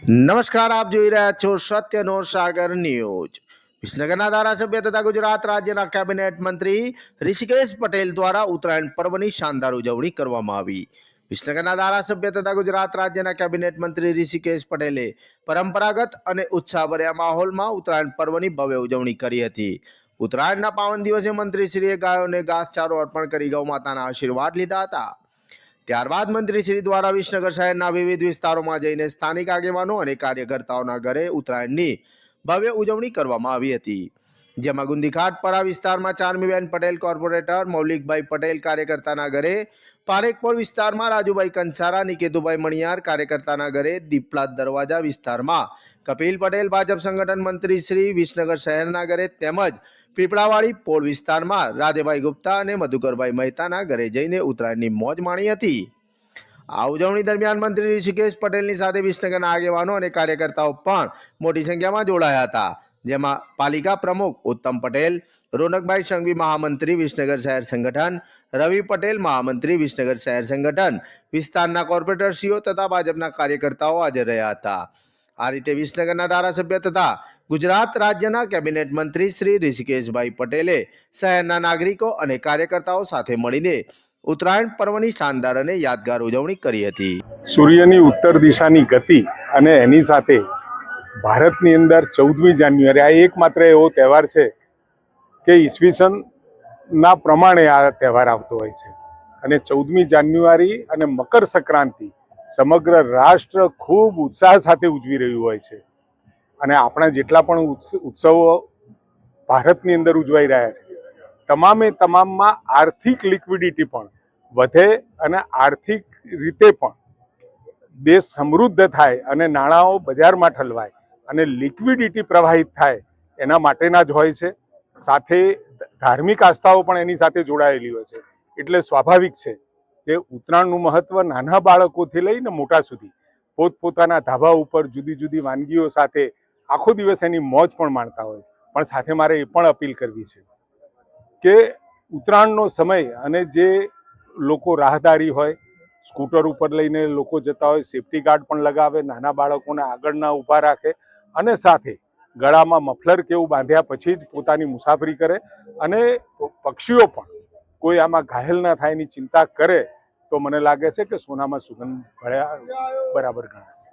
નમસ્કાર, આપ જોઈ રહ્યા છો સત્યનો સાગર ન્યૂઝ। વિસનગરના ધારાસભ્ય તથા ગુજરાત રાજ્યના કેબિનેટ મંત્રી ઋષિકેશ પટેલ દ્વારા ઉત્તરાયણ પર્વની શાનદાર ઉજવણી કરવામાં આવી। વિસનગરના ધારાસભ્ય તથા ગુજરાત રાજ્યના કેબિનેટ મંત્રી ઋષિકેશ પટેલે પરંપરાગત અને ઉત્સાહભર્યા માહોલમાં ઉત્તરાયણ પર્વની ભવ્ય ઉજવણી કરી હતી। ઉત્તરાયણના પાવન દિવસે મંત્રીશ્રીએ ગાયોને ઘાસચારો અર્પણ કરી ગૌ માતાના આશીર્વાદ લીધા હતા। ત્યારબાદ મંત્રીશ્રી દ્વારા વિસનગર શહેરના વિવિધ વિસ્તારોમાં જઈને સ્થાનિક આગેવાનો અને કાર્યકર્તાઓના ઘરે ઉત્તરાયણની ભવ્ય ઉજવણી કરવામાં આવી હતી, જેમાં ગુંદીઘાટપરા વિસ્તારમાં ચારમીબેન પટેલ કોર્પોરેટર, મૌલિકભાઈ પટેલ કાર્યકર્તાના ઘરે, પારેખપોળ વિસ્તારમાં રાજુભાઈ કંસારા, નિકેતુભાઈ મણિયાર કાર્યકર્તાના ઘરે, દીપલાદ દરવાજા વિસ્તારમાં કપિલ પટેલ ભાજપ સંગઠન મંત્રીશ્રી વિસનગર શહેરના ઘરે તેમજ પીપળાવાડી પોળ વિસ્તારમાં રાધેભાઈ ગુપ્તા અને મધુકરભાઈ મહેતાના ઘરે જઈને ઉત્તરાયણની મોજ માણી હતી। આ ઉજવણી દરમિયાન મંત્રી ઋષિકેશ પટેલની સાથે વિસનગરના આગેવાનો અને કાર્યકર્તાઓ પણ મોટી સંખ્યામાં જોડાયા હતા, જેમાં પાલિકા પ્રમુખ ઉત્તમ પટેલ, રોનકભાઈ સંઘવી મહામંત્રી વિસનગર શહેર સંગઠન, રવિ પટેલ મહામંત્રી વિસનગર શહેર સંગઠન, વિસ્તારના કોર્પોરેટરશ્રીઓ તથા ભાજપના કાર્યકર્તાઓ હાજર રહ્યા હતા। આ રીતે વિસનગરના ધારાસભ્ય તથા ગુજરાત રાજ્યના કેબિનેટ મંત્રી શ્રી ઋષિકેશભાઈ પટેલે શહેરના નાગરિકો અને કાર્યકર્તાઓ સાથે મળીને ઉત્તરાયણ પર્વની શાનદાર અને યાદગાર ઉજવણી કરી હતી। સૂર્યની ઉત્તર દિશાની ગતિ અને એની સાથે ભારતની અંદર 14મી જાન્યુઆરી આ એકમાત્ર એવો તહેવાર છે કે ઈસવીસનના પ્રમાણે આ તહેવાર આવતો હોય છે અને 14મી જાન્યુઆરી અને મકર સંક્રાંતિ સમગ્ર રાષ્ટ્ર ખૂબ ઉત્સાહ સાથે ઉજવી રહ્યું હોય છે અને આપણા જેટલા પણ ઉત્સવો ભારતની અંદર ઉજવાઈ રહ્યા છે તમામમાં આર્થિક લિક્વિડિટી પણ વધે અને આર્થિક રીતે પણ દેશ સમૃદ્ધ થાય અને નાણાંઓ બજારમાં ઠલવાય અને લિક્વિડિટી પ્રવાહિત થાય એના માટેના જ હોય છે। સાથે ધાર્મિક આસ્થાઓ પણ એની સાથે જોડાયેલી હોય છે, એટલે સ્વાભાવિક છે કે ઉત્તરાયણનું મહત્વ નાના બાળકોથી લઈને મોટા સુધી પોતપોતાના ધાબા ઉપર જુદી જુદી વાનગીઓ સાથે આખો દિવસ એની મોજ પણ માણતા હોય। પણ સાથે મારે એ પણ અપીલ કરવી છે કે ઉત્તરાયણનો સમય અને જે લોકો રાહદારી હોય, સ્કૂટર ઉપર લઈને લોકો જતા હોય, સેફ્ટી ગાર્ડ પણ લગાવે, નાના બાળકોને આગળ ના ઊભા રાખે અને સાથે ગળામાં મફલર કેવું બાંધ્યા પછી જ પોતાની મુસાફરી કરે અને પક્ષીઓ પણ કોઈ આમાં ઘાયલ ના થાય એની ચિંતા કરે તો મને લાગે છે કે સોનામાં સુગંધ ભળ્યા બરાબર ગણાશે।